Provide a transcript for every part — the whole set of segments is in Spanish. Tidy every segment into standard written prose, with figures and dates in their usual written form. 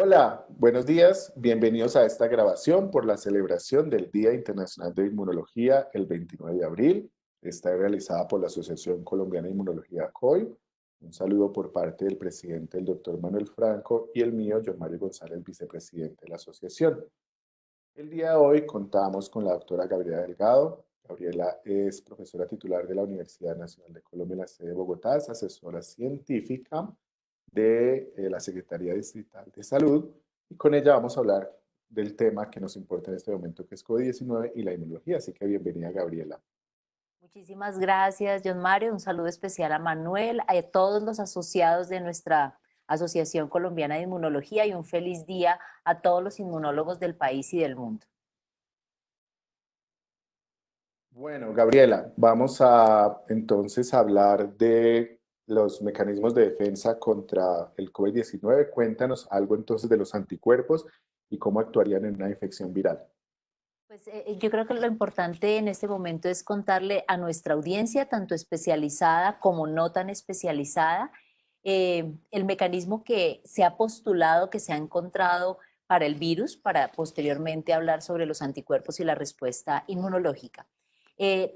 Hola, buenos días. Bienvenidos a esta grabación por la celebración del Día Internacional de Inmunología el 29 de abril. Está realizada por la Asociación Colombiana de Inmunología COI. Un saludo por parte del presidente, el doctor Manuel Franco, y el mío, John Mario González, vicepresidente de la asociación. El día de hoy contamos con la doctora Gabriela Delgado. Gabriela es profesora titular de la Universidad Nacional de Colombia en la sede de Bogotá, es asesora científica de la Secretaría Distrital de Salud y con ella vamos a hablar del tema que nos importa en este momento, que es COVID-19 y la inmunología. Así que bienvenida, Gabriela. Muchísimas gracias, John Mario. Un saludo especial a Manuel, a todos los asociados de nuestra Asociación Colombiana de Inmunología y un feliz día a todos los inmunólogos del país y del mundo. Bueno, Gabriela, vamos a entonces hablar de los mecanismos de defensa contra el COVID-19. Cuéntanos algo entonces de los anticuerpos y cómo actuarían en una infección viral. Yo creo que lo importante en este momento es contarle a nuestra audiencia, tanto especializada como no tan especializada, el mecanismo que se ha postulado, que se ha encontrado para el virus, para posteriormente hablar sobre los anticuerpos y la respuesta inmunológica.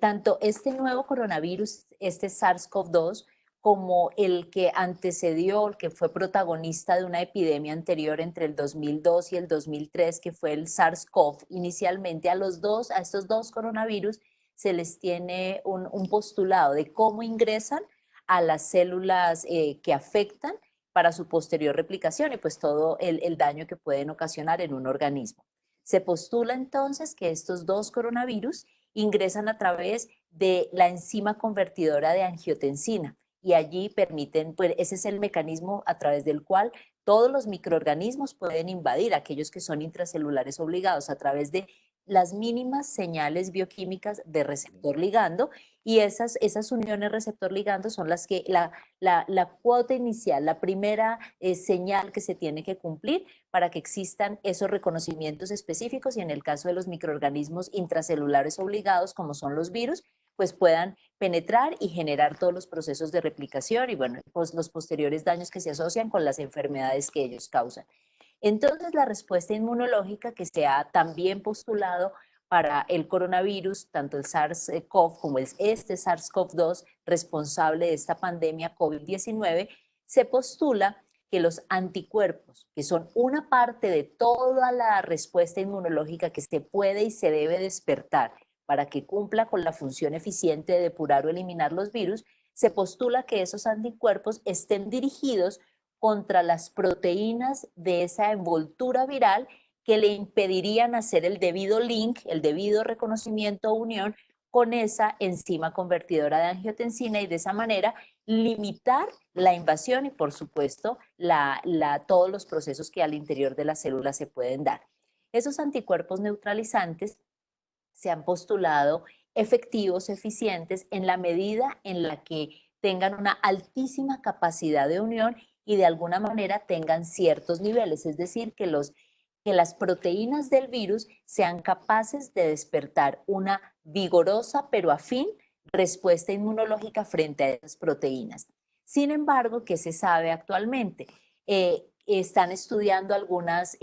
Tanto este nuevo coronavirus, este SARS-CoV-2, como el que antecedió, el que fue protagonista de una epidemia anterior entre el 2002 y el 2003, que fue el SARS-CoV. Inicialmente a estos dos coronavirus se les tiene un postulado de cómo ingresan a las células que afectan para su posterior replicación y pues todo el daño que pueden ocasionar en un organismo. Se postula entonces que estos dos coronavirus ingresan a través de la enzima convertidora de angiotensina y allí permiten, pues ese es el mecanismo a través del cual todos los microorganismos pueden invadir, aquellos que son intracelulares obligados, a través de las mínimas señales bioquímicas de receptor ligando, y esas uniones receptor ligando son las que la cuota inicial, la primera señal que se tiene que cumplir para que existan esos reconocimientos específicos y en el caso de los microorganismos intracelulares obligados, como son los virus, pues puedan penetrar y generar todos los procesos de replicación y bueno, pues los posteriores daños que se asocian con las enfermedades que ellos causan. Entonces, la respuesta inmunológica que se ha también postulado para el coronavirus, tanto el SARS-CoV como este SARS-CoV-2 responsable de esta pandemia COVID-19, se postula que los anticuerpos, que son una parte de toda la respuesta inmunológica que se puede y se debe despertar para que cumpla con la función eficiente de depurar o eliminar los virus, se postula que esos anticuerpos estén dirigidos contra las proteínas de esa envoltura viral que le impedirían hacer el debido link, el debido reconocimiento o unión con esa enzima convertidora de angiotensina y de esa manera limitar la invasión y por supuesto todos los procesos que al interior de la célula se pueden dar. Esos anticuerpos neutralizantes se han postulado efectivos, eficientes, en la medida en la que tengan una altísima capacidad de unión y de alguna manera tengan ciertos niveles, es decir, que las proteínas del virus sean capaces de despertar una vigorosa pero afín respuesta inmunológica frente a esas proteínas. Sin embargo, ¿qué se sabe actualmente? Están estudiando algunas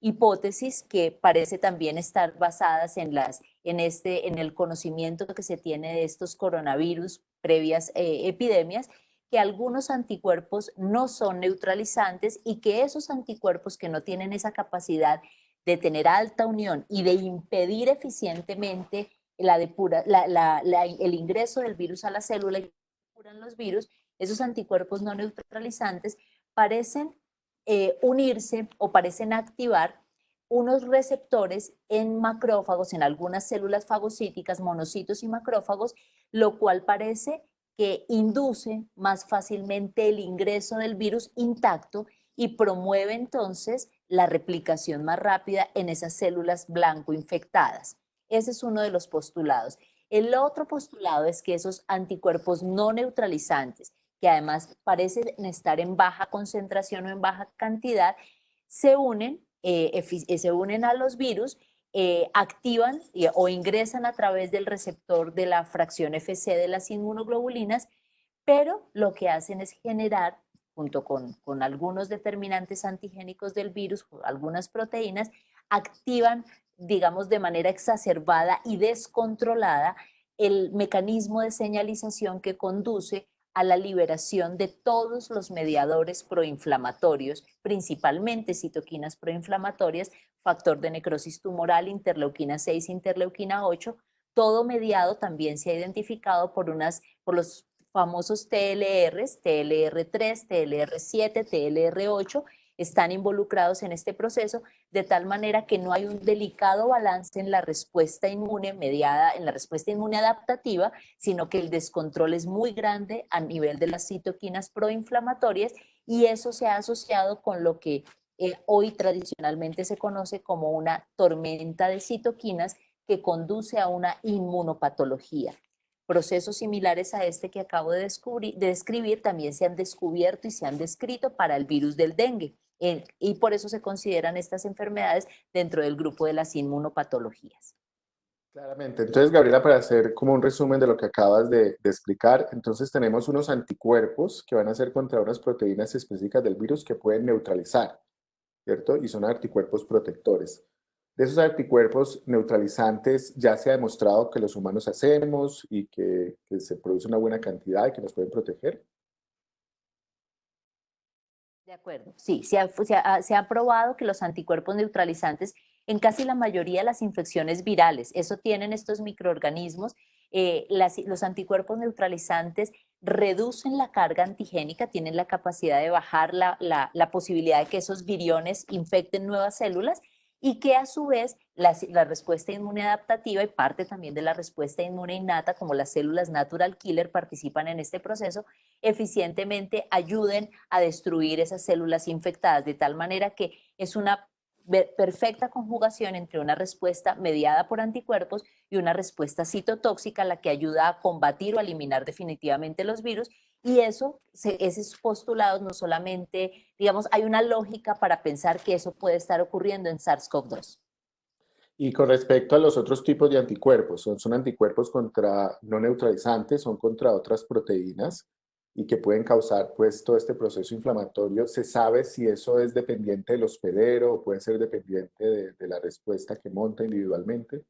hipótesis que parece también estar basadas en el conocimiento que se tiene de estos coronavirus previas epidemias, que algunos anticuerpos no son neutralizantes y que esos anticuerpos que no tienen esa capacidad de tener alta unión y de impedir eficientemente el ingreso del virus a la célula y curan los virus, esos anticuerpos no neutralizantes parecen unirse o parecen activar unos receptores en macrófagos, en algunas células fagocíticas, monocitos y macrófagos, lo cual parece que induce más fácilmente el ingreso del virus intacto y promueve entonces la replicación más rápida en esas células blanco infectadas. Ese es uno de los postulados. El otro postulado es que esos anticuerpos no neutralizantes, que además parecen estar en baja concentración o en baja cantidad, se unen a los virus, activan o ingresan a través del receptor de la fracción FC de las inmunoglobulinas, pero lo que hacen es generar junto con algunos determinantes antigénicos del virus, algunas proteínas, activan, digamos, de manera exacerbada y descontrolada el mecanismo de señalización que conduce a la liberación de todos los mediadores proinflamatorios, principalmente citoquinas proinflamatorias, factor de necrosis tumoral, interleuquina 6, interleuquina 8, todo mediado también se ha identificado por los famosos TLRs, TLR3, TLR7, TLR8, están involucrados en este proceso, de tal manera que no hay un delicado balance en la respuesta inmune mediada, en la respuesta inmune adaptativa, sino que el descontrol es muy grande a nivel de las citoquinas proinflamatorias y eso se ha asociado con lo que hoy tradicionalmente se conoce como una tormenta de citoquinas que conduce a una inmunopatología. Procesos similares a este que acabo de describir también se han descubierto y se han descrito para el virus del dengue. Y por eso se consideran estas enfermedades dentro del grupo de las inmunopatologías. Claramente. Entonces, Gabriela, para hacer como un resumen de lo que acabas de explicar, entonces tenemos unos anticuerpos que van a ser contra unas proteínas específicas del virus que pueden neutralizar, ¿cierto? Y son anticuerpos protectores. De esos anticuerpos neutralizantes ya se ha demostrado que los humanos hacemos y que se produce una buena cantidad y que nos pueden proteger. De acuerdo, sí, se ha probado que los anticuerpos neutralizantes en casi la mayoría de las infecciones virales, eso tienen estos microorganismos, los anticuerpos neutralizantes reducen la carga antigénica, tienen la capacidad de bajar la posibilidad de que esos viriones infecten nuevas células y que a su vez la respuesta inmune adaptativa y parte también de la respuesta inmune innata, como las células natural killer participan en este proceso, eficientemente ayuden a destruir esas células infectadas, de tal manera que es una perfecta conjugación entre una respuesta mediada por anticuerpos y una respuesta citotóxica, la que ayuda a combatir o eliminar definitivamente los virus. Y esos postulados no solamente, digamos, hay una lógica para pensar que eso puede estar ocurriendo en SARS-CoV-2. Y con respecto a los otros tipos de anticuerpos, son anticuerpos contra no neutralizantes, son contra otras proteínas y que pueden causar pues todo este proceso inflamatorio. ¿Se sabe si eso es dependiente del hospedero o puede ser dependiente de la respuesta que monta individualmente?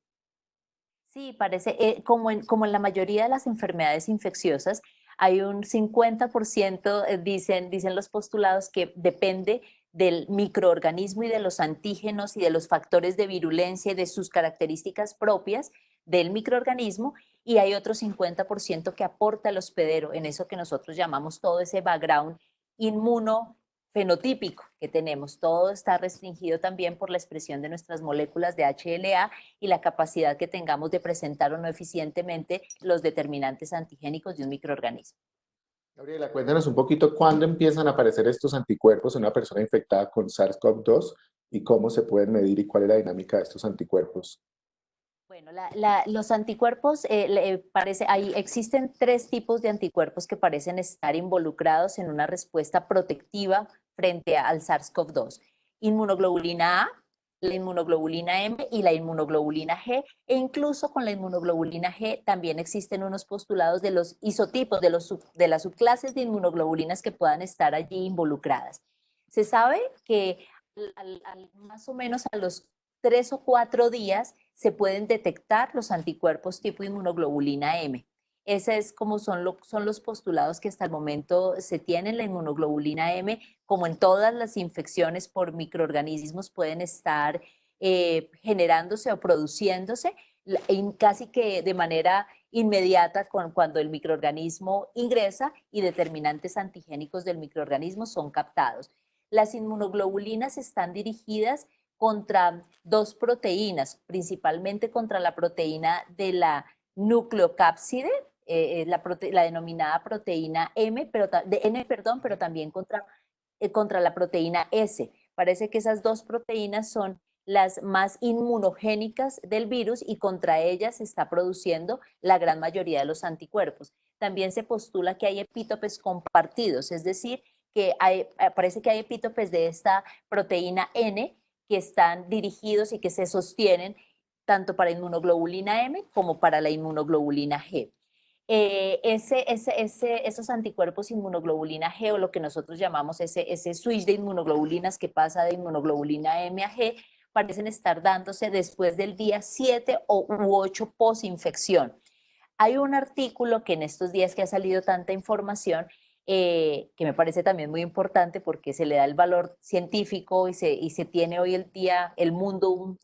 Sí, parece, como en la mayoría de las enfermedades infecciosas, hay un 50%, dicen los postulados, que depende del microorganismo y de los antígenos y de los factores de virulencia y de sus características propias del microorganismo, y hay otro 50% que aporta el hospedero en eso que nosotros llamamos todo ese background inmuno fenotípico que tenemos. Todo está restringido también por la expresión de nuestras moléculas de HLA y la capacidad que tengamos de presentar o no eficientemente los determinantes antigénicos de un microorganismo. Gabriela, cuéntanos un poquito cuándo empiezan a aparecer estos anticuerpos en una persona infectada con SARS-CoV-2 y cómo se pueden medir y cuál es la dinámica de estos anticuerpos. Bueno, los anticuerpos, existen tres tipos de anticuerpos que parecen estar involucrados en una respuesta protectiva frente al SARS-CoV-2. Inmunoglobulina A, la inmunoglobulina M y la inmunoglobulina G, e incluso con la inmunoglobulina G también existen unos postulados de los isotipos, de las subclases de inmunoglobulinas que puedan estar allí involucradas. Se sabe que más o menos a los 3 o 4 días se pueden detectar los anticuerpos tipo inmunoglobulina M. Ese es como son los postulados que hasta el momento se tienen. La inmunoglobulina M, como en todas las infecciones por microorganismos, pueden estar generándose o produciéndose casi que de manera inmediata cuando el microorganismo ingresa y determinantes antigénicos del microorganismo son captados. Las inmunoglobulinas están dirigidas contra dos proteínas, principalmente contra la proteína de la nucleocápside, la denominada proteína M, de N, perdón, pero también contra la proteína S. Parece que esas dos proteínas son las más inmunogénicas del virus y contra ellas se está produciendo la gran mayoría de los anticuerpos. También se postula que hay epítopes compartidos, es decir, parece que hay epítopes de esta proteína N que están dirigidos y que se sostienen tanto para inmunoglobulina M como para la inmunoglobulina G. esos anticuerpos inmunoglobulina G, o lo que nosotros llamamos ese switch de inmunoglobulinas que pasa de inmunoglobulina M a G, parecen estar dándose después del día 7 u 8 posinfección. Hay un artículo que en estos días que ha salido tanta información, que me parece también muy importante porque se le da el valor científico y se tiene hoy el día, el mundo,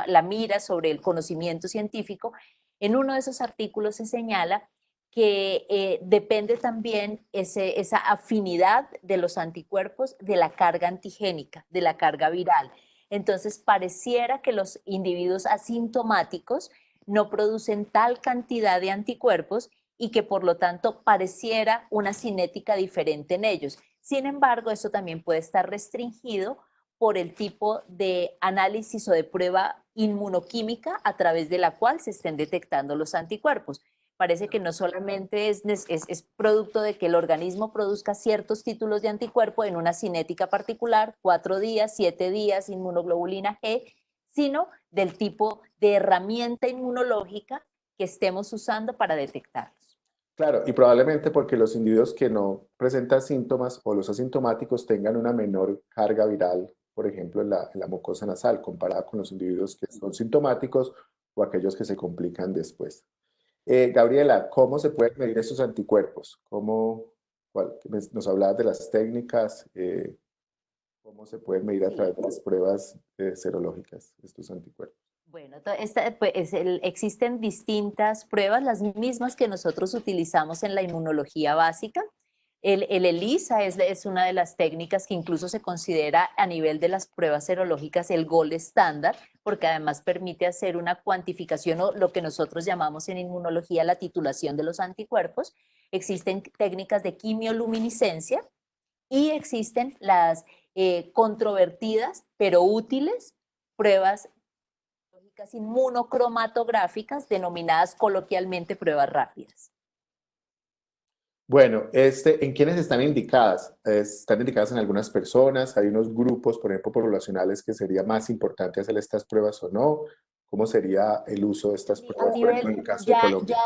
la mira sobre el conocimiento científico. En uno de esos artículos se señala que depende también esa afinidad de los anticuerpos de la carga antigénica, de la carga viral. Entonces, pareciera que los individuos asintomáticos no producen tal cantidad de anticuerpos y que por lo tanto pareciera una cinética diferente en ellos. Sin embargo, eso también puede estar restringido por el tipo de análisis o de prueba inmunoquímica a través de la cual se estén detectando los anticuerpos. Parece que no solamente es producto de que el organismo produzca ciertos títulos de anticuerpo en una cinética particular, 4 días, 7 días, inmunoglobulina G, sino del tipo de herramienta inmunológica que estemos usando para detectarlos. Claro, y probablemente porque los individuos que no presentan síntomas o los asintomáticos tengan una menor carga viral, por ejemplo, en la mucosa nasal, comparada con los individuos que son sintomáticos o aquellos que se complican después. Gabriela, ¿cómo se pueden medir estos anticuerpos? Nos hablabas de las técnicas, ¿cómo se pueden medir a Sí. través de las pruebas serológicas estos anticuerpos? Bueno, pues, existen distintas pruebas, las mismas que nosotros utilizamos en la inmunología básica. El ELISA es una de las técnicas que incluso se considera a nivel de las pruebas serológicas el gold estándar, porque además permite hacer una cuantificación o lo que nosotros llamamos en inmunología la titulación de los anticuerpos. Existen técnicas de quimioluminiscencia y existen las controvertidas pero útiles pruebas inmunocromatográficas denominadas coloquialmente pruebas rápidas. Bueno, ¿en quiénes están indicadas? Están indicadas en algunas personas, hay unos grupos, por ejemplo, poblacionales que sería más importante hacer estas pruebas o no. ¿Cómo sería el uso de estas A pruebas, por ejemplo, en nivel, el caso de ya, Colombia?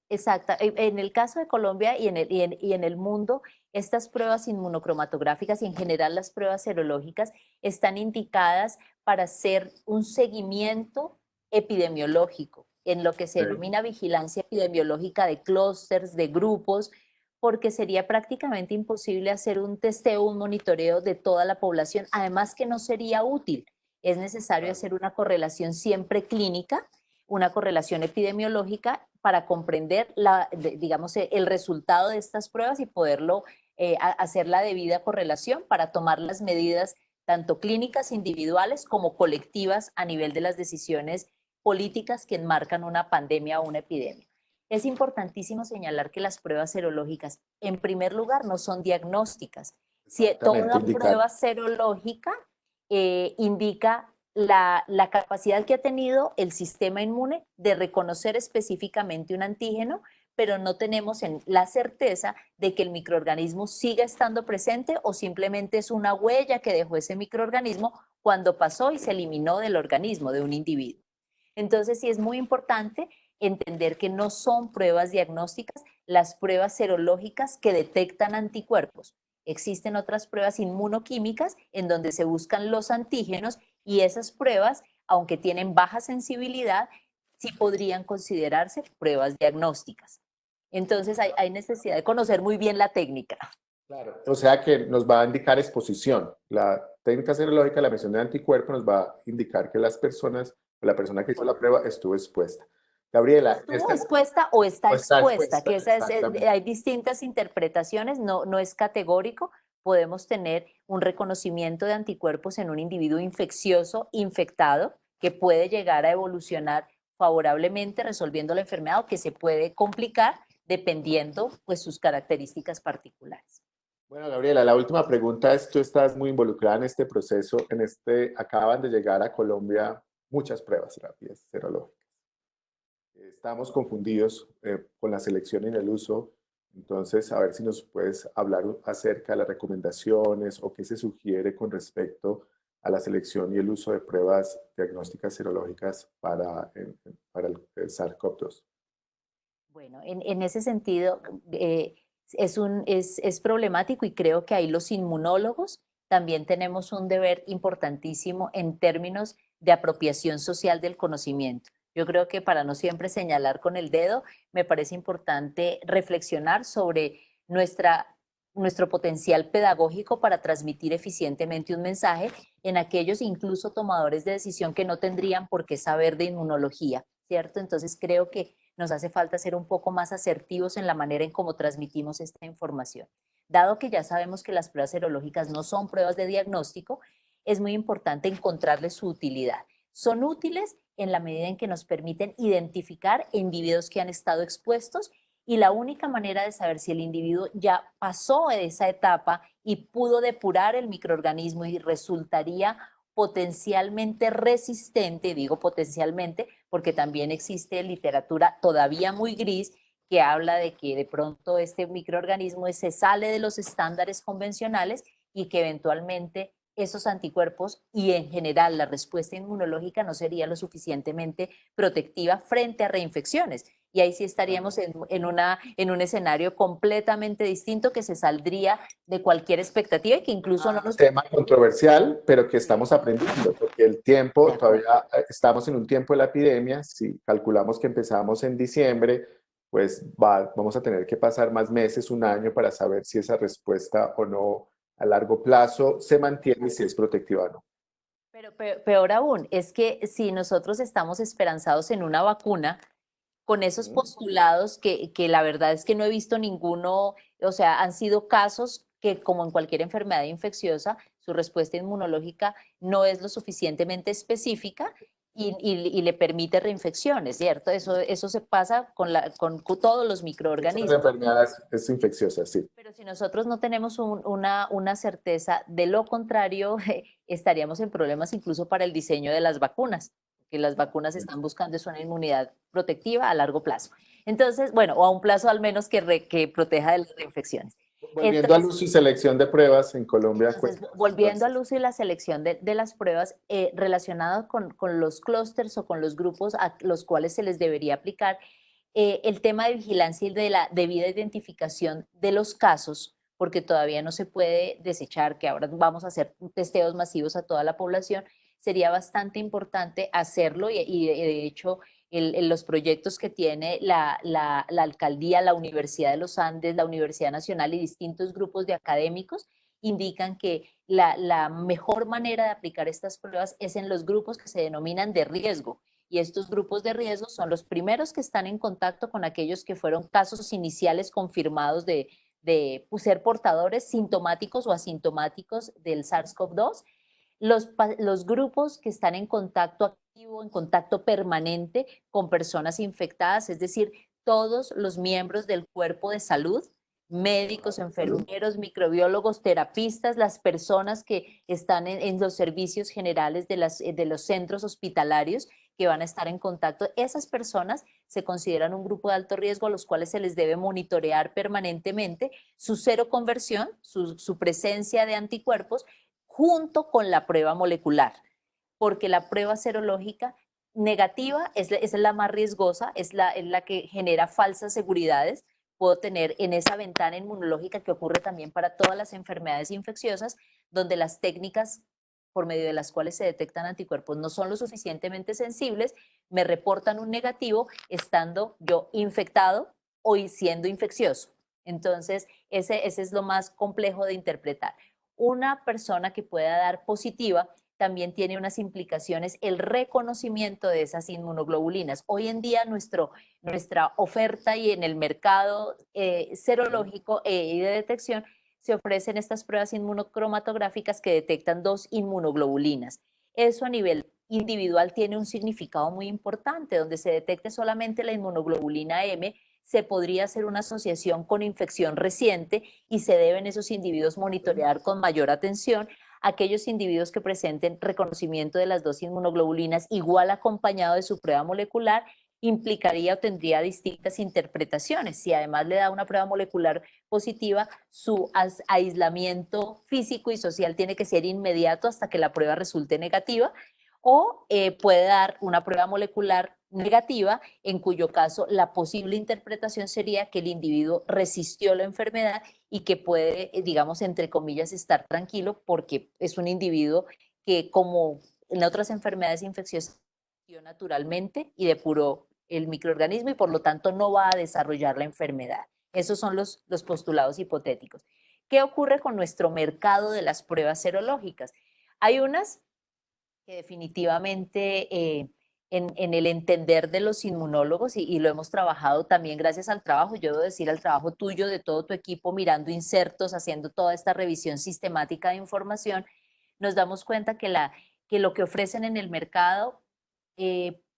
exacto. En el caso de Colombia y en el mundo, estas pruebas inmunocromatográficas y en general las pruebas serológicas están indicadas para hacer un seguimiento epidemiológico, en lo que se Sí. denomina vigilancia epidemiológica de clústeres, de grupos, porque sería prácticamente imposible hacer un testeo, un monitoreo de toda la población, además que no sería útil. Es necesario Claro. hacer una correlación siempre clínica, una correlación epidemiológica para comprender digamos, el resultado de estas pruebas y poderlo hacer la debida correlación para tomar las medidas tanto clínicas individuales como colectivas a nivel de las decisiones políticas que enmarcan una pandemia o una epidemia. Es importantísimo señalar que las pruebas serológicas, en primer lugar, no son diagnósticas. Si Exactamente, toda indicar. prueba serológica indica la capacidad que ha tenido el sistema inmune de reconocer específicamente un antígeno, pero no tenemos la certeza de que el microorganismo siga estando presente o simplemente es una huella que dejó ese microorganismo cuando pasó y se eliminó del organismo de un individuo. Entonces, sí es muy importante entender que no son pruebas diagnósticas las pruebas serológicas que detectan anticuerpos. Existen otras pruebas inmunoquímicas en donde se buscan los antígenos y esas pruebas, aunque tienen baja sensibilidad, sí podrían considerarse pruebas diagnósticas. Entonces hay necesidad de conocer muy bien la técnica. Claro. O sea que nos va a indicar exposición. La técnica serológica, la emisión de anticuerpos, nos va a indicar que la persona que hizo la prueba estuvo expuesta. Gabriela, Estuvo expuesta o está o está expuesta, expuesta, que exactamente. hay distintas interpretaciones, no es categórico. Podemos tener un reconocimiento de anticuerpos en un individuo infeccioso, infectado, que puede llegar a evolucionar favorablemente resolviendo la enfermedad o que se puede complicar dependiendo pues sus características particulares. Bueno, Gabriela, la última pregunta es, tú estás muy involucrada en este proceso, acaban de llegar a Colombia muchas pruebas rápidas serológicas. Estamos confundidos con la selección y el uso, entonces a ver si nos puedes hablar acerca de las recomendaciones o qué se sugiere con respecto a la selección y el uso de pruebas diagnósticas serológicas para el SARS-CoV-2. Bueno, en ese sentido es problemático y creo que ahí los inmunólogos también tenemos un deber importantísimo en términos de apropiación social del conocimiento. Yo creo que para no siempre señalar con el dedo, me parece importante reflexionar sobre nuestra, nuestro potencial pedagógico para transmitir eficientemente un mensaje en aquellos incluso tomadores de decisión que no tendrían por qué saber de inmunología, ¿cierto? Entonces creo que nos hace falta ser un poco más asertivos en la manera en cómo transmitimos esta información. Dado que ya sabemos que las pruebas serológicas no son pruebas de diagnóstico, es muy importante encontrarles su utilidad. Son útiles en la medida en que nos permiten identificar individuos que han estado expuestos y la única manera de saber si el individuo ya pasó esa etapa y pudo depurar el microorganismo y resultaría potencialmente resistente, digo potencialmente, porque también existe literatura todavía muy gris que habla de que de pronto este microorganismo se sale de los estándares convencionales y que eventualmente esos anticuerpos y en general la respuesta inmunológica no sería lo suficientemente protectiva frente a reinfecciones. Y ahí sí estaríamos en un escenario completamente distinto que se saldría de cualquier expectativa y que incluso no nos... Tema controversial, pero que estamos aprendiendo, porque el tiempo, todavía estamos en un tiempo de la epidemia, si calculamos que empezamos en diciembre, pues vamos a tener que pasar más meses, un año, para saber si esa respuesta o no a largo plazo se mantiene y si es protectiva o no. Pero peor aún, es que si nosotros estamos esperanzados en una vacuna, con esos postulados que la verdad es que no he visto ninguno, o sea, han sido casos que como en cualquier enfermedad infecciosa, su respuesta inmunológica no es lo suficientemente específica y le permite reinfecciones, ¿cierto? Eso se pasa con todos los Esa microorganismos. enfermedad es infecciosa, sí. Pero si nosotros no tenemos una certeza, de lo contrario, estaríamos en problemas incluso para el diseño de las vacunas, que las vacunas están buscando es una inmunidad protectiva a largo plazo. Entonces, bueno, o a un plazo al menos que proteja de las reinfecciones. Volviendo al Entonces, uso y selección de pruebas en Colombia, entonces, cuéntanos volviendo al entonces. uso y la selección de las pruebas relacionadas con los clústeres o con los grupos a los cuales se les debería aplicar, el tema de vigilancia y de la debida identificación de los casos, porque todavía no se puede desechar que ahora vamos a hacer testeos masivos a toda la población, sería bastante importante hacerlo y de hecho los proyectos que tiene la alcaldía, la Universidad de los Andes, la Universidad Nacional y distintos grupos de académicos indican que la mejor manera de aplicar estas pruebas es en los grupos que se denominan de riesgo. Y estos grupos de riesgo son los primeros que están en contacto con aquellos que fueron casos iniciales confirmados de ser portadores sintomáticos o asintomáticos del SARS-CoV-2, los grupos que están en contacto activo, en contacto permanente con personas infectadas, es decir, todos los miembros del cuerpo de salud, médicos, enfermeros, microbiólogos, terapistas, las personas que están en los servicios generales de los centros hospitalarios que van a estar en contacto. Esas personas se consideran un grupo de alto riesgo a los cuales se les debe monitorear permanentemente su cero conversión, su presencia de anticuerpos junto con la prueba molecular, porque la prueba serológica negativa es la más riesgosa, es la que genera falsas seguridades. Puedo tener en esa ventana inmunológica que ocurre también para todas las enfermedades infecciosas, donde las técnicas por medio de las cuales se detectan anticuerpos no son lo suficientemente sensibles, me reportan un negativo estando yo infectado o siendo infeccioso. Entonces, ese es lo más complejo de interpretar. Una persona que pueda dar positiva también tiene unas implicaciones el reconocimiento de esas inmunoglobulinas. Hoy en día nuestra oferta y en el mercado serológico y de detección se ofrecen estas pruebas inmunocromatográficas que detectan dos inmunoglobulinas. Eso a nivel individual tiene un significado muy importante, donde se detecte solamente la inmunoglobulina M, se podría hacer una asociación con infección reciente y se deben esos individuos monitorear con mayor atención. Aquellos individuos que presenten reconocimiento de las dos inmunoglobulinas igual acompañado de su prueba molecular implicaría o tendría distintas interpretaciones. Si además le da una prueba molecular positiva, su aislamiento físico y social tiene que ser inmediato hasta que la prueba resulte negativa, o puede dar una prueba molecular negativa, en cuyo caso la posible interpretación sería que el individuo resistió la enfermedad y que puede, digamos, entre comillas, estar tranquilo porque es un individuo que, como en otras enfermedades infecciosas, naturalmente y depuró el microorganismo y por lo tanto no va a desarrollar la enfermedad. Esos son los postulados hipotéticos. ¿Qué ocurre con nuestro mercado de las pruebas serológicas? Hay unas que definitivamente en el entender de los inmunólogos, y lo hemos trabajado también gracias al trabajo, yo debo decir, al trabajo tuyo, de todo tu equipo, mirando insertos, haciendo toda esta revisión sistemática de información, nos damos cuenta que lo que ofrecen en el mercado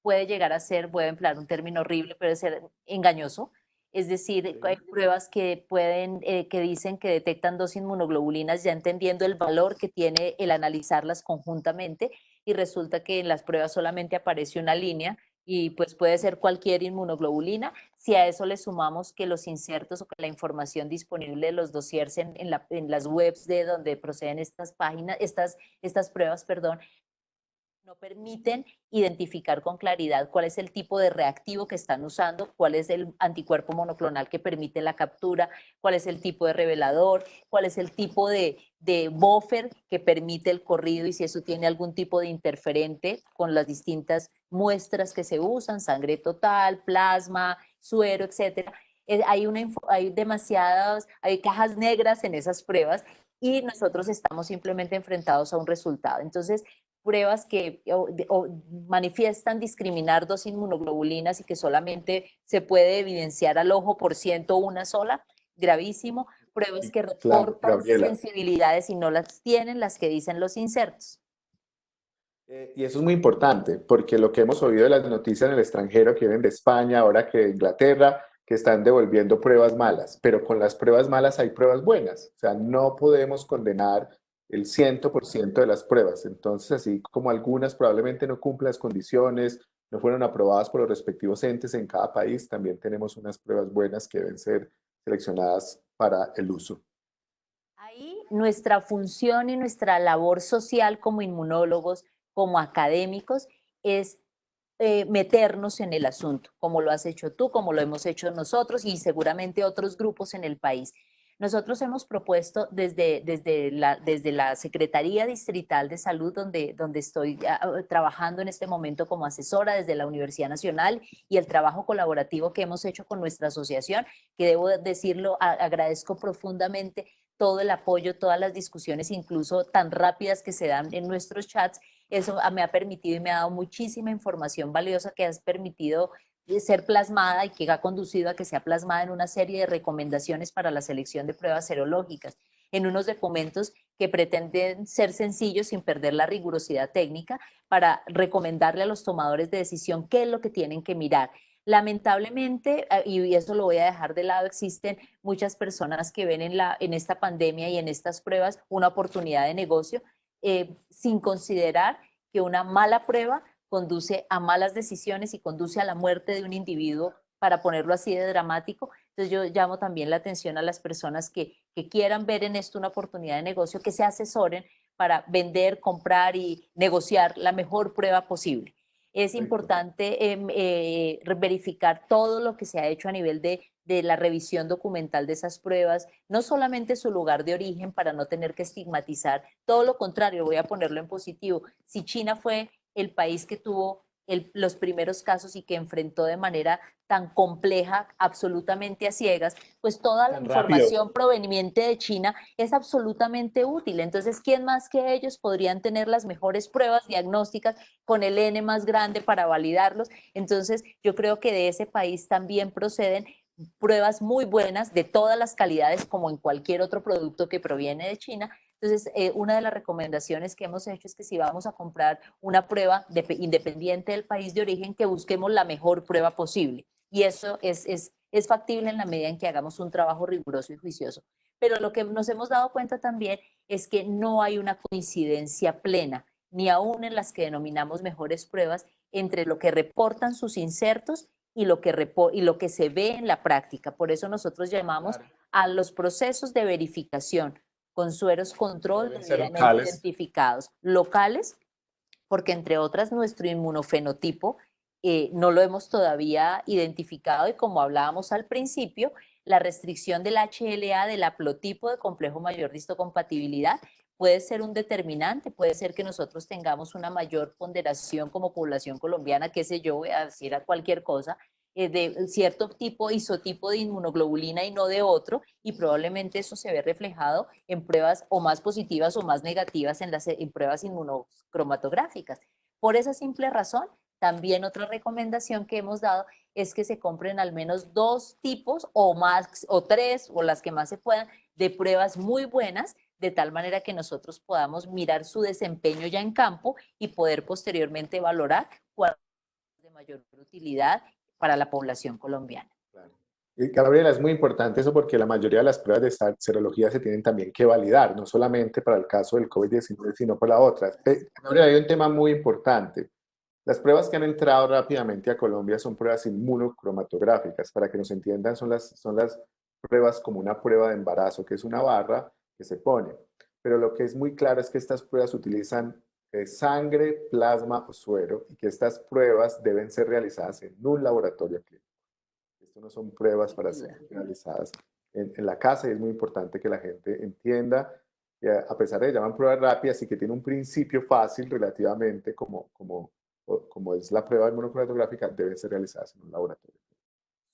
puede llegar a ser, voy a emplear un término horrible, pero ser engañoso. Es decir, hay pruebas que pueden, que dicen que detectan dos inmunoglobulinas, ya entendiendo el valor que tiene el analizarlas conjuntamente, y resulta que en las pruebas solamente aparece una línea y pues puede ser cualquier inmunoglobulina. Si a eso le sumamos que los insertos o que la información disponible de los dossiers en las webs de donde proceden estas páginas, estas pruebas, perdón, no permiten identificar con claridad cuál es el tipo de reactivo que están usando, cuál es el anticuerpo monoclonal que permite la captura, cuál es el tipo de revelador, cuál es el tipo de buffer que permite el corrido y si eso tiene algún tipo de interferente con las distintas muestras que se usan, sangre total, plasma, suero, etcétera. Hay demasiadas, hay cajas negras en esas pruebas y nosotros estamos simplemente enfrentados a un resultado. Entonces, pruebas que o manifiestan discriminar dos inmunoglobulinas y que solamente se puede evidenciar al ojo por ciento una sola, gravísimo. Pruebas que Claro, reportan Gabriela. sensibilidades y no las tienen las que dicen los insertos. Y eso es muy importante, porque lo que hemos oído de las noticias en el extranjero, que vienen de España, ahora que de Inglaterra, que están devolviendo pruebas malas, pero con las pruebas malas hay pruebas buenas. O sea, no podemos condenar el 100% de las pruebas. Entonces, así como algunas probablemente no cumplen las condiciones, no fueron aprobadas por los respectivos entes en cada país, también tenemos unas pruebas buenas que deben ser seleccionadas para el uso. Ahí nuestra función y nuestra labor social como inmunólogos, como académicos, es meternos en el asunto, como lo has hecho tú, como lo hemos hecho nosotros y seguramente otros grupos en el país. Nosotros hemos propuesto desde la Secretaría Distrital de Salud, donde estoy trabajando en este momento como asesora desde la Universidad Nacional y el trabajo colaborativo que hemos hecho con nuestra asociación, que debo decirlo, agradezco profundamente todo el apoyo, todas las discusiones, incluso tan rápidas que se dan en nuestros chats. Eso me ha permitido y me ha dado muchísima información valiosa que has permitido ser plasmada y que ha conducido a que sea plasmada en una serie de recomendaciones para la selección de pruebas serológicas, en unos documentos que pretenden ser sencillos sin perder la rigurosidad técnica para recomendarle a los tomadores de decisión qué es lo que tienen que mirar. Lamentablemente, y eso lo voy a dejar de lado, existen muchas personas que ven en esta pandemia y en estas pruebas una oportunidad de negocio sin considerar que una mala prueba conduce a malas decisiones y conduce a la muerte de un individuo, para ponerlo así de dramático. Entonces yo llamo también la atención a las personas que quieran ver en esto una oportunidad de negocio, que se asesoren para vender, comprar y negociar la mejor prueba posible. Es Perfecto. importante verificar todo lo que se ha hecho a nivel de la revisión documental de esas pruebas, no solamente su lugar de origen para no tener que estigmatizar, todo lo contrario, voy a ponerlo en positivo. Si China fue el país que tuvo los primeros casos y que enfrentó de manera tan compleja, absolutamente a ciegas, pues toda la Tan rápido. información proveniente de China es absolutamente útil. Entonces, ¿quién más que ellos podrían tener las mejores pruebas diagnósticas con el N más grande para validarlos? Entonces, yo creo que de ese país también proceden pruebas muy buenas de todas las calidades, como en cualquier otro producto que proviene de China. Entonces, una de las recomendaciones que hemos hecho es que si vamos a comprar una prueba independiente del país de origen, que busquemos la mejor prueba posible. Y eso es factible en la medida en que hagamos un trabajo riguroso y juicioso. Pero lo que nos hemos dado cuenta también es que no hay una coincidencia plena, ni aún en las que denominamos mejores pruebas, entre lo que reportan sus insertos y lo que se ve en la práctica. Por eso nosotros llamamos Claro. a los procesos de verificación con sueros control Deben ser debidamente locales. identificados, locales, porque entre otras nuestro inmunofenotipo no lo hemos todavía identificado y como hablábamos al principio, la restricción del HLA, del haplotipo de complejo mayor de histocompatibilidad, puede ser un determinante, puede ser que nosotros tengamos una mayor ponderación como población colombiana, qué sé yo, voy a decir a cualquier cosa, de cierto tipo, isotipo de inmunoglobulina y no de otro, y probablemente eso se ve reflejado en pruebas o más positivas o más negativas en pruebas inmunocromatográficas. Por esa simple razón, también otra recomendación que hemos dado es que se compren al menos 2 tipos o más, o 3, o las que más se puedan, de pruebas muy buenas, de tal manera que nosotros podamos mirar su desempeño ya en campo y poder posteriormente valorar cuál es de mayor utilidad para la población colombiana. Claro. Y, Gabriela, es muy importante eso porque la mayoría de las pruebas de esta serología se tienen también que validar, no solamente para el caso del COVID-19, sino para otras. Gabriela, hay un tema muy importante. Las pruebas que han entrado rápidamente a Colombia son pruebas inmunocromatográficas. Para que nos entiendan, son las pruebas como una prueba de embarazo, que es una barra que se pone. Pero lo que es muy claro es que estas pruebas utilizan sangre, plasma o suero y que estas pruebas deben ser realizadas en un laboratorio clínico. Esto no son pruebas para ser realizadas en la casa y es muy importante que la gente entienda que a pesar de que llaman pruebas rápidas y que tiene un principio fácil relativamente como es la prueba inmunocromatográfica, deben ser realizadas en un laboratorio.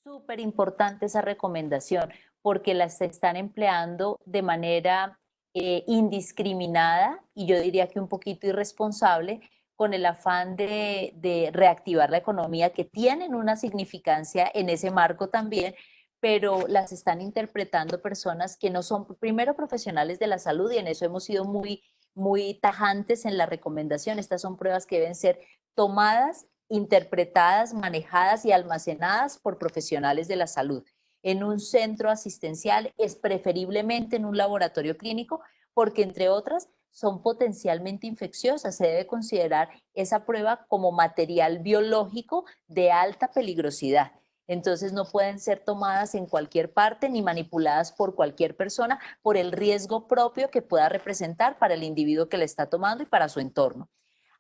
Súper importante esa recomendación porque las están empleando de manera indiscriminada y yo diría que un poquito irresponsable con el afán de reactivar la economía que tienen una significancia en ese marco también, pero las están interpretando personas que no son primero profesionales de la salud y en eso hemos sido muy tajantes en la recomendación. Estas son pruebas que deben ser tomadas, interpretadas, manejadas y almacenadas por profesionales de la salud en un centro asistencial, es preferiblemente en un laboratorio clínico, porque entre otras son potencialmente infecciosas. Se debe considerar esa prueba como material biológico de alta peligrosidad. Entonces no pueden ser tomadas en cualquier parte ni manipuladas por cualquier persona por el riesgo propio que pueda representar para el individuo que la está tomando y para su entorno.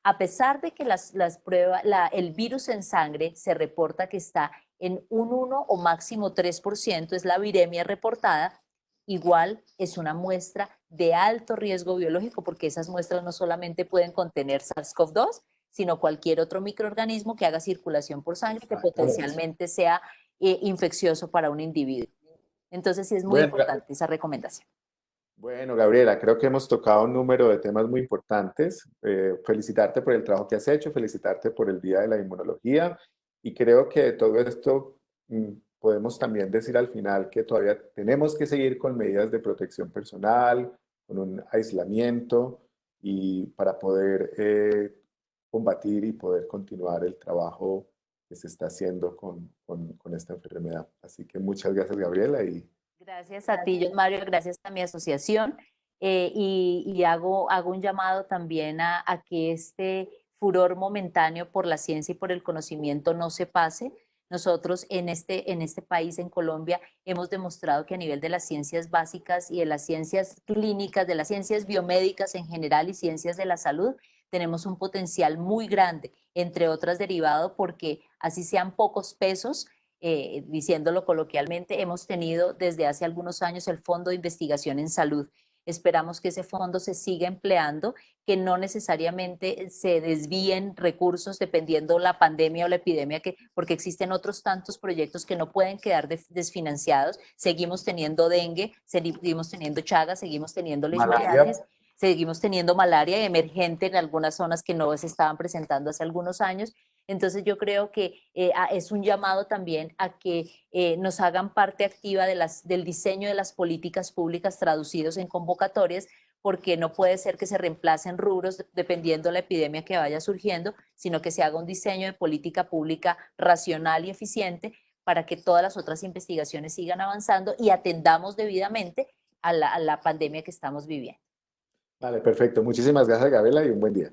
A pesar de que las pruebas, el virus en sangre se reporta que está en un 1 o máximo 3%, es la viremia reportada, igual es una muestra de alto riesgo biológico porque esas muestras no solamente pueden contener SARS-CoV-2, sino cualquier otro microorganismo que haga circulación por sangre que potencialmente sea infeccioso para un individuo. Entonces sí es muy Bueno, importante esa recomendación. bueno, Gabriela, creo que hemos tocado un número de temas muy importantes. Felicitarte por el trabajo que has hecho, felicitarte por el Día de la Inmunología y creo que de todo esto podemos también decir al final que todavía tenemos que seguir con medidas de protección personal, con un aislamiento y para poder combatir y poder continuar el trabajo que se está haciendo con esta enfermedad. Así que muchas gracias, Gabriela, y Gracias a ti, John Mario, gracias a mi asociación y hago un llamado también a que este furor momentáneo por la ciencia y por el conocimiento no se pase. Nosotros en este país, en Colombia, hemos demostrado que a nivel de las ciencias básicas y de las ciencias clínicas, de las ciencias biomédicas en general y ciencias de la salud, tenemos un potencial muy grande, entre otras derivado porque así sean pocos pesos, diciéndolo coloquialmente, hemos tenido desde hace algunos años el Fondo de Investigación en Salud. Esperamos que ese fondo se siga empleando, que no necesariamente se desvíen recursos dependiendo la pandemia o la epidemia, porque existen otros tantos proyectos que no pueden quedar desfinanciados. Seguimos teniendo dengue, seguimos teniendo chagas, seguimos teniendo malaria. leishmaniasis, seguimos teniendo malaria emergente en algunas zonas que no se estaban presentando hace algunos años. Entonces yo creo que es un llamado también a que nos hagan parte activa del diseño de las políticas públicas traducidos en convocatorias, porque no puede ser que se reemplacen rubros dependiendo de la epidemia que vaya surgiendo, sino que se haga un diseño de política pública racional y eficiente para que todas las otras investigaciones sigan avanzando y atendamos debidamente a la pandemia que estamos viviendo. Vale, perfecto. Muchísimas gracias, Gabriela, y un buen día.